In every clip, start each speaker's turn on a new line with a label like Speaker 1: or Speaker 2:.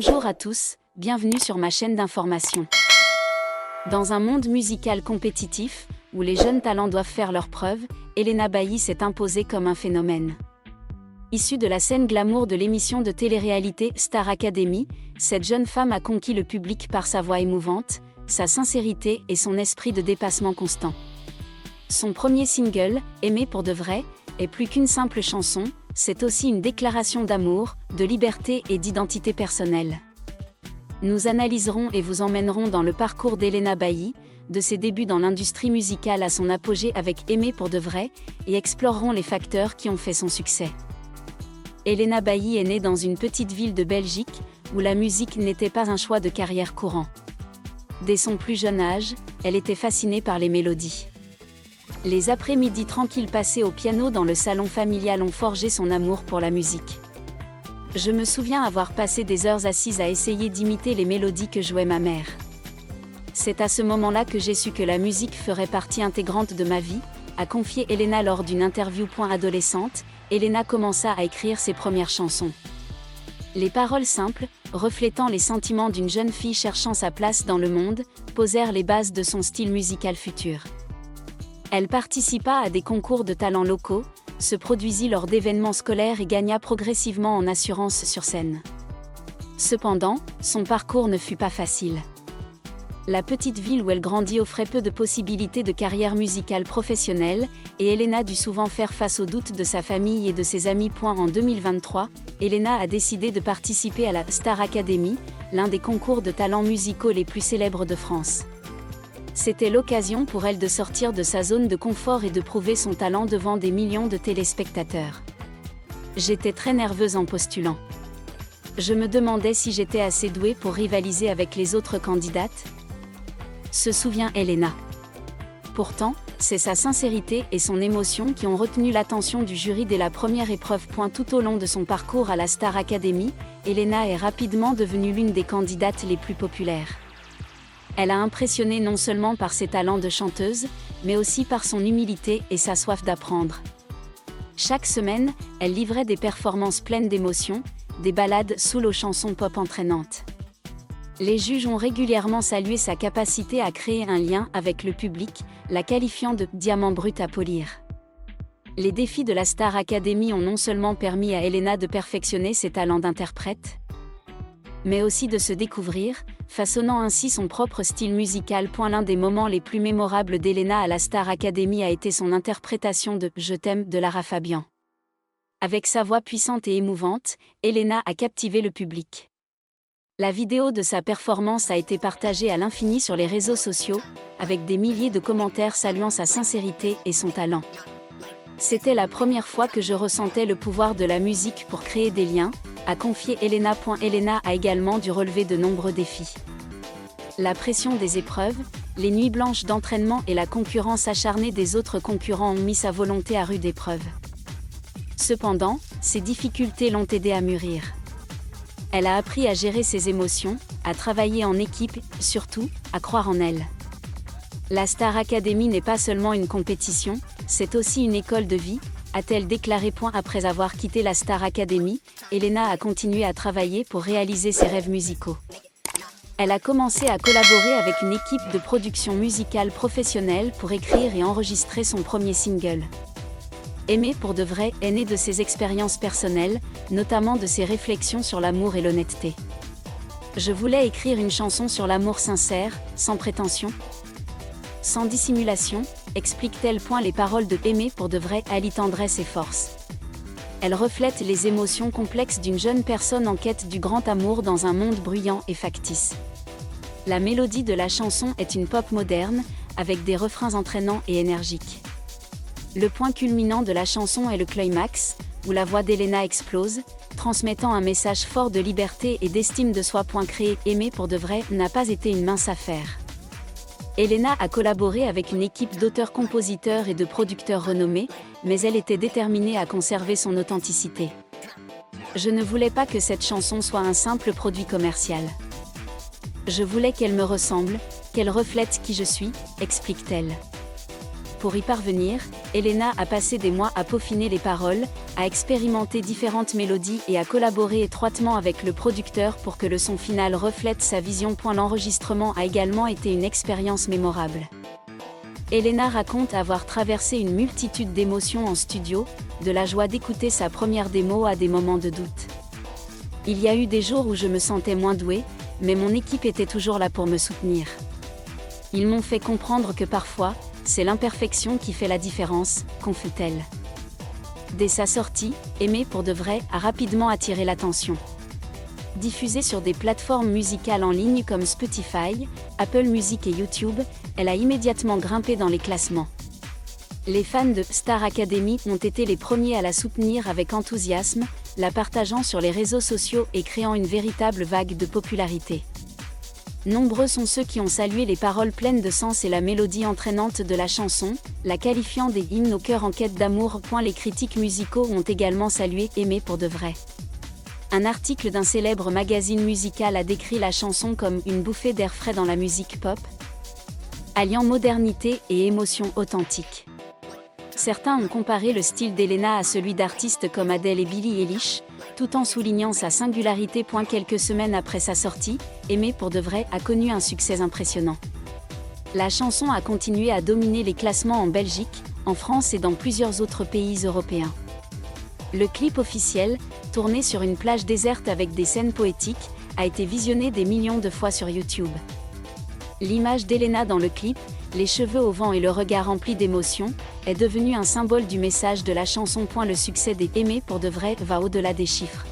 Speaker 1: Bonjour à tous, bienvenue sur ma chaîne d'information. Dans un monde musical compétitif, où les jeunes talents doivent faire leurs preuves, Elena Bailly s'est imposée comme un phénomène. Issue de la scène glamour de l'émission de télé-réalité Star Academy, cette jeune femme a conquis le public par sa voix émouvante, sa sincérité et son esprit de dépassement constant. Son premier single, Aimer pour de vrai, est plus qu'une simple chanson, c'est aussi une déclaration d'amour, de liberté et d'identité personnelle. Nous analyserons et vous emmènerons dans le parcours d'Elena Bailly, de ses débuts dans l'industrie musicale à son apogée avec Aimer pour de vrai, et explorerons les facteurs qui ont fait son succès. Elena Bailly est née dans une petite ville de Belgique, où la musique n'était pas un choix de carrière courant. Dès son plus jeune âge, elle était fascinée par les mélodies. Les après-midi tranquilles passés au piano dans le salon familial ont forgé son amour pour la musique. Je me souviens avoir passé des heures assise à essayer d'imiter les mélodies que jouait ma mère. C'est à ce moment-là que j'ai su que la musique ferait partie intégrante de ma vie, a confié Elena lors d'une interview. Adolescente, Elena commença à écrire ses premières chansons. Les paroles simples, reflétant les sentiments d'une jeune fille cherchant sa place dans le monde, posèrent les bases de son style musical futur. Elle participa à des concours de talents locaux, se produisit lors d'événements scolaires et gagna progressivement en assurance sur scène. Cependant, son parcours ne fut pas facile. La petite ville où elle grandit offrait peu de possibilités de carrière musicale professionnelle, et Elena dut souvent faire face aux doutes de sa famille et de ses amis. En 2023, Elena a décidé de participer à la Star Academy, l'un des concours de talents musicaux les plus célèbres de France. C'était l'occasion pour elle de sortir de sa zone de confort et de prouver son talent devant des millions de téléspectateurs. J'étais très nerveuse en postulant. Je me demandais si j'étais assez douée pour rivaliser avec les autres candidates, se souvient Elena. Pourtant, c'est sa sincérité et son émotion qui ont retenu l'attention du jury dès la première épreuve. Tout au long de son parcours à la Star Academy, Elena est rapidement devenue l'une des candidates les plus populaires. Elle a impressionné non seulement par ses talents de chanteuse, mais aussi par son humilité et sa soif d'apprendre. Chaque semaine, elle livrait des performances pleines d'émotions, des ballades soul aux chansons pop entraînantes. Les juges ont régulièrement salué sa capacité à créer un lien avec le public, la qualifiant de « diamant brut à polir ». Les défis de la Star Academy ont non seulement permis à Elena de perfectionner ses talents d'interprète, mais aussi de se découvrir, façonnant ainsi son propre style musical. L'un des moments les plus mémorables d'Elena à la Star Academy a été son interprétation de « Je t'aime » de Lara Fabian. Avec sa voix puissante et émouvante, Elena a captivé le public. La vidéo de sa performance a été partagée à l'infini sur les réseaux sociaux, avec des milliers de commentaires saluant sa sincérité et son talent. C'était la première fois que je ressentais le pouvoir de la musique pour créer des liens, a confié Elena. Elena a également dû relever de nombreux défis. La pression des épreuves, les nuits blanches d'entraînement et la concurrence acharnée des autres concurrents ont mis sa volonté à rude épreuve. Cependant, ces difficultés l'ont aidée à mûrir. Elle a appris à gérer ses émotions, à travailler en équipe, surtout, à croire en elle. La Star Academy n'est pas seulement une compétition, c'est aussi une école de vie, a-t-elle déclaré. Après avoir quitté la Star Academy, Elena a continué à travailler pour réaliser ses rêves musicaux. Elle a commencé à collaborer avec une équipe de production musicale professionnelle pour écrire et enregistrer son premier single. Aimer pour de vrai est né de ses expériences personnelles, notamment de ses réflexions sur l'amour et l'honnêteté. Je voulais écrire une chanson sur l'amour sincère, sans prétention, sans dissimulation, explique-t-elle. Les paroles de Aimer pour de vrai allient tendresse et force. Elles reflètent les émotions complexes d'une jeune personne en quête du grand amour dans un monde bruyant et factice. La mélodie de la chanson est une pop moderne, avec des refrains entraînants et énergiques. Le point culminant de la chanson est le climax, où la voix d'Elena explose, transmettant un message fort de liberté et d'estime de soi. Créer Aimer pour de vrai n'a pas été une mince affaire. Elena a collaboré avec une équipe d'auteurs-compositeurs et de producteurs renommés, mais elle était déterminée à conserver son authenticité. Je ne voulais pas que cette chanson soit un simple produit commercial. Je voulais qu'elle me ressemble, qu'elle reflète qui je suis, explique-t-elle. Pour y parvenir, Elena a passé des mois à peaufiner les paroles, à expérimenter différentes mélodies et à collaborer étroitement avec le producteur pour que le son final reflète sa vision. L'enregistrement a également été une expérience mémorable. Elena raconte avoir traversé une multitude d'émotions en studio, de la joie d'écouter sa première démo à des moments de doute. Il y a eu des jours où je me sentais moins douée, mais mon équipe était toujours là pour me soutenir. Ils m'ont fait comprendre que parfois, c'est l'imperfection qui fait la différence, confie-t-elle. Dès sa sortie, Aimer pour de vrai a rapidement attiré l'attention. Diffusée sur des plateformes musicales en ligne comme Spotify, Apple Music et YouTube, elle a immédiatement grimpé dans les classements. Les fans de Star Academy ont été les premiers à la soutenir avec enthousiasme, la partageant sur les réseaux sociaux et créant une véritable vague de popularité. Nombreux sont ceux qui ont salué les paroles pleines de sens et la mélodie entraînante de la chanson, la qualifiant des hymnes au cœur en quête d'amour. Les critiques musicaux ont également salué Aimer pour de vrai. Un article d'un célèbre magazine musical a décrit la chanson comme une bouffée d'air frais dans la musique pop, alliant modernité et émotion authentique. Certains ont comparé le style d'Elena à celui d'artistes comme Adele et Billie Eilish, tout en soulignant sa singularité. Quelques semaines après sa sortie, Aimer pour de vrai a connu un succès impressionnant. La chanson a continué à dominer les classements en Belgique, en France et dans plusieurs autres pays européens. Le clip officiel, tourné sur une plage déserte avec des scènes poétiques, a été visionné des millions de fois sur YouTube. L'image d'Elena dans le clip, les cheveux au vent et le regard rempli d'émotion, est devenue un symbole du message de la chanson. Le succès des Aimer pour de vrai va au-delà des chiffres.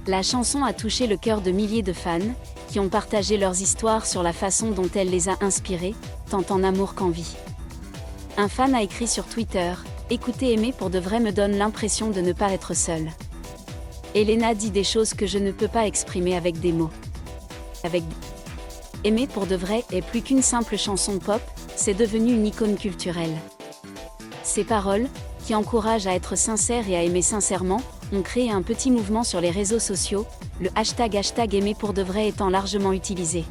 Speaker 1: La chanson a touché le cœur de milliers de fans, qui ont partagé leurs histoires sur la façon dont elle les a inspirés, tant en amour qu'en vie. Un fan a écrit sur Twitter: « Écouter Aimer pour de vrai me donne l'impression de ne pas être seule. Elena dit des choses que je ne peux pas exprimer avec des mots. Aimer pour de vrai est plus qu'une simple chanson pop, c'est devenu une icône culturelle. » Ces paroles, qui encouragent à être sincère et à aimer sincèrement, ont créé un petit mouvement sur les réseaux sociaux, le hashtag Aimer pour de vrai étant largement utilisé.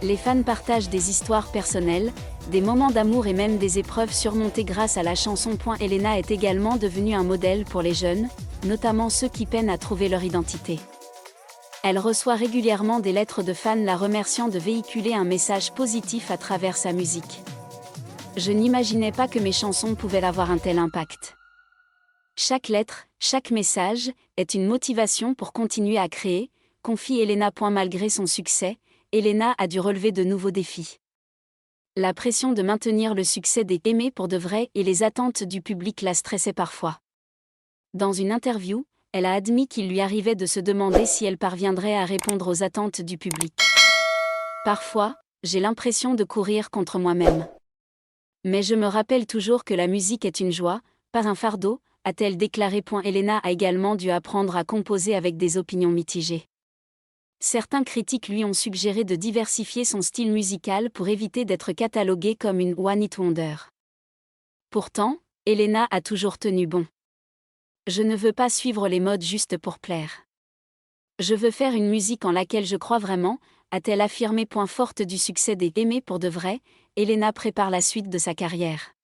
Speaker 1: Les fans partagent des histoires personnelles, des moments d'amour et même des épreuves surmontées grâce à la chanson. Elena est également devenue un modèle pour les jeunes, notamment ceux qui peinent à trouver leur identité. Elle reçoit régulièrement des lettres de fans la remerciant de véhiculer un message positif à travers sa musique. « Je n'imaginais pas que mes chansons pouvaient avoir un tel impact. Chaque lettre, chaque message, est une motivation pour continuer à créer », confie Elena. Malgré son succès, Elena a dû relever de nouveaux défis. La pression de maintenir le succès des Aimer pour de vrai et les attentes du public la stressaient parfois. Dans une interview, elle a admis qu'il lui arrivait de se demander si elle parviendrait à répondre aux attentes du public. « Parfois, j'ai l'impression de courir contre moi-même. Mais je me rappelle toujours que la musique est une joie, pas un fardeau », a-t-elle déclaré. Elena a également dû apprendre à composer avec des opinions mitigées. Certains critiques lui ont suggéré de diversifier son style musical pour éviter d'être cataloguée comme une one-hit wonder. Pourtant, Elena a toujours tenu bon. « Je ne veux pas suivre les modes juste pour plaire. Je veux faire une musique en laquelle je crois vraiment », a-t-elle affirmé. Forte du succès des Aimer pour de vrai, Elena prépare la suite de sa carrière.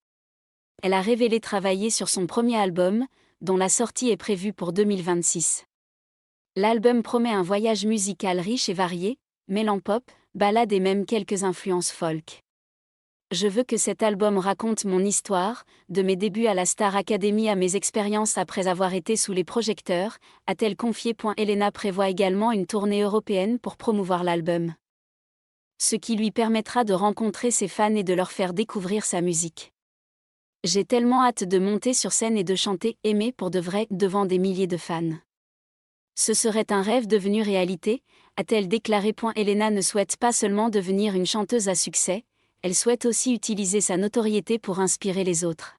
Speaker 1: Elle a révélé travailler sur son premier album, dont la sortie est prévue pour 2026. L'album promet un voyage musical riche et varié, mêlant pop, ballade et même quelques influences folk. « Je veux que cet album raconte mon histoire, de mes débuts à la Star Academy à mes expériences après avoir été sous les projecteurs », a-t-elle confié. Elena prévoit également une tournée européenne pour promouvoir l'album. Ce qui lui permettra de rencontrer ses fans et de leur faire découvrir sa musique. « J'ai tellement hâte de monter sur scène et de chanter Aimer pour de vrai devant des milliers de fans. Ce serait un rêve devenu réalité », a-t-elle déclaré. Elena ne souhaite pas seulement devenir une chanteuse à succès, elle souhaite aussi utiliser sa notoriété pour inspirer les autres.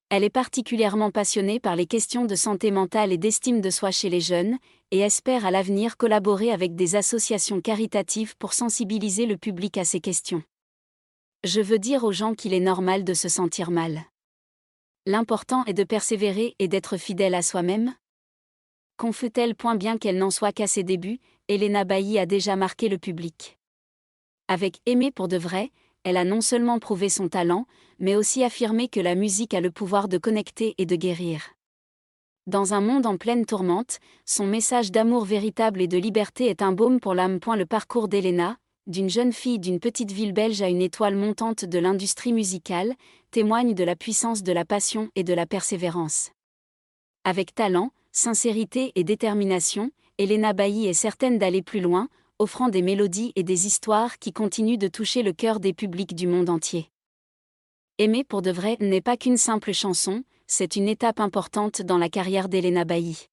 Speaker 1: Elle est particulièrement passionnée par les questions de santé mentale et d'estime de soi chez les jeunes, et espère à l'avenir collaborer avec des associations caritatives pour sensibiliser le public à ces questions. « Je veux dire aux gens qu'il est normal de se sentir mal. L'important est de persévérer et d'être fidèle à soi-même. » Confie-t-elle. Bien qu'elle n'en soit qu'à ses débuts, Elena Bailly a déjà marqué le public. Avec Aimer pour de vrai, elle a non seulement prouvé son talent, mais aussi affirmé que la musique a le pouvoir de connecter et de guérir. Dans un monde en pleine tourmente, son message d'amour véritable et de liberté est un baume pour l'âme. Le parcours d'Elena, d'une jeune fille d'une petite ville belge à une étoile montante de l'industrie musicale, témoigne de la puissance de la passion et de la persévérance. Avec talent, sincérité et détermination, Elena Bailly est certaine d'aller plus loin, offrant des mélodies et des histoires qui continuent de toucher le cœur des publics du monde entier. Aimer pour de vrai n'est pas qu'une simple chanson, c'est une étape importante dans la carrière d'Elena Bailly.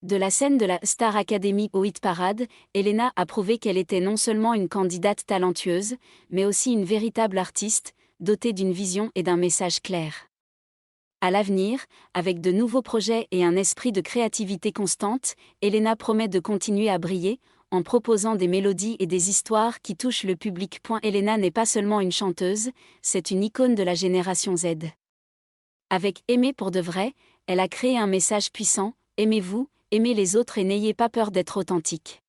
Speaker 1: De la scène de la Star Academy au Hit Parade, Elena a prouvé qu'elle était non seulement une candidate talentueuse, mais aussi une véritable artiste, dotée d'une vision et d'un message clair. À l'avenir, avec de nouveaux projets et un esprit de créativité constante, Elena promet de continuer à briller, en proposant des mélodies et des histoires qui touchent le public. Elena n'est pas seulement une chanteuse, c'est une icône de la génération Z. Avec Aimer pour de vrai, elle a créé un message puissant, aimez-vous, aimez les autres et n'ayez pas peur d'être authentique.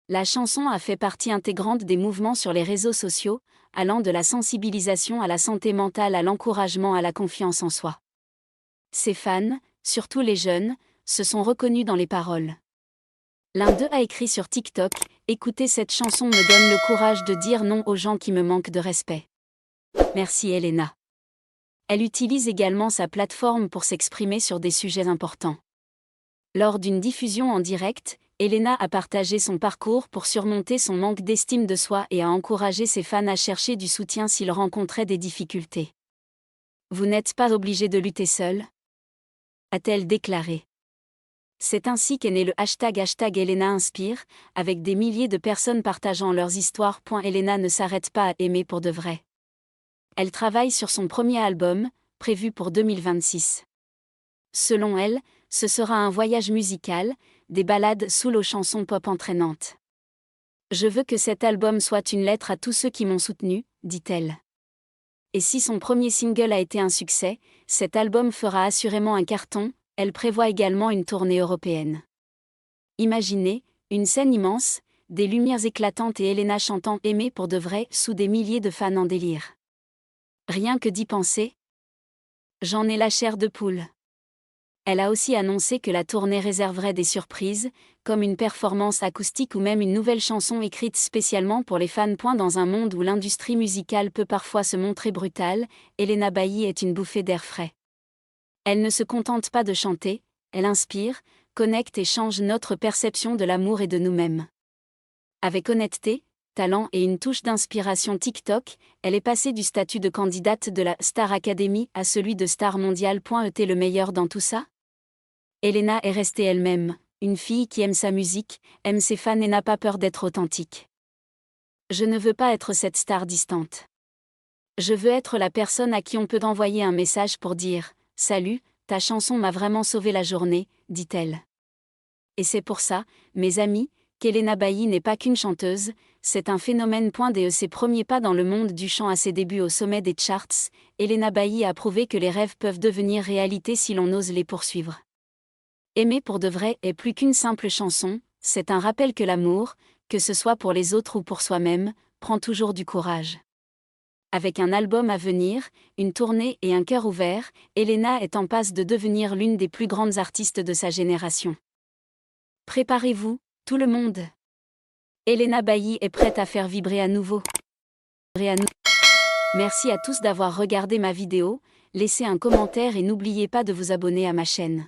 Speaker 1: La chanson a fait partie intégrante des mouvements sur les réseaux sociaux, allant de la sensibilisation à la santé mentale à l'encouragement à la confiance en soi. Ses fans, surtout les jeunes, se sont reconnus dans les paroles. L'un d'eux a écrit sur TikTok « Écoutez cette chanson me donne le courage de dire non aux gens qui me manquent de respect. Merci Elena ». Elle utilise également sa plateforme pour s'exprimer sur des sujets importants. Lors d'une diffusion en direct, Elena a partagé son parcours pour surmonter son manque d'estime de soi et a encouragé ses fans à chercher du soutien s'ils rencontraient des difficultés. « Vous n'êtes pas obligé de lutter seul », a-t-elle déclaré. C'est ainsi qu'est né le hashtag Elena Inspire, avec des milliers de personnes partageant leurs histoires. Elena ne s'arrête pas à aimer pour de vrai. Elle travaille sur son premier album, prévu pour 2026. Selon elle, ce sera un voyage musical, des ballades soul aux chansons pop entraînantes. « Je veux que cet album soit une lettre à tous ceux qui m'ont soutenue, dit-elle. Et si son premier single a été un succès, cet album fera assurément un carton. Elle prévoit également une tournée européenne. Imaginez, une scène immense, des lumières éclatantes et Elena chantant « Aimer pour de vrai » sous des milliers de fans en délire. Rien que d'y penser, j'en ai la chair de poule. Elle a aussi annoncé que la tournée réserverait des surprises, comme une performance acoustique ou même une nouvelle chanson écrite spécialement pour les fans. Dans un monde où l'industrie musicale peut parfois se montrer brutale, Elena Bailly est une bouffée d'air frais. Elle ne se contente pas de chanter, elle inspire, connecte et change notre perception de l'amour et de nous-mêmes. Avec honnêteté, talent et une touche d'inspiration TikTok, elle est passée du statut de candidate de la Star Academy à celui de star mondiale. Est le meilleur dans tout ça? Elena est restée elle-même, une fille qui aime sa musique, aime ses fans et n'a pas peur d'être authentique. Je ne veux pas être cette star distante. Je veux être la personne à qui on peut envoyer un message pour dire « Salut, ta chanson m'a vraiment sauvé la journée », dit-elle. Et c'est pour ça, mes amis, qu'Elena Bailly n'est pas qu'une chanteuse, c'est un phénomène. Dès ses premiers pas dans le monde du chant à ses débuts au sommet des charts, Elena Bailly a prouvé que les rêves peuvent devenir réalité si l'on ose les poursuivre. Aimer pour de vrai est plus qu'une simple chanson, c'est un rappel que l'amour, que ce soit pour les autres ou pour soi-même, prend toujours du courage. Avec un album à venir, une tournée et un cœur ouvert, Elena est en passe de devenir l'une des plus grandes artistes de sa génération. Préparez-vous, tout le monde. Elena Bailly est prête à faire vibrer à nouveau. Merci à tous d'avoir regardé ma vidéo, laissez un commentaire et n'oubliez pas de vous abonner à ma chaîne.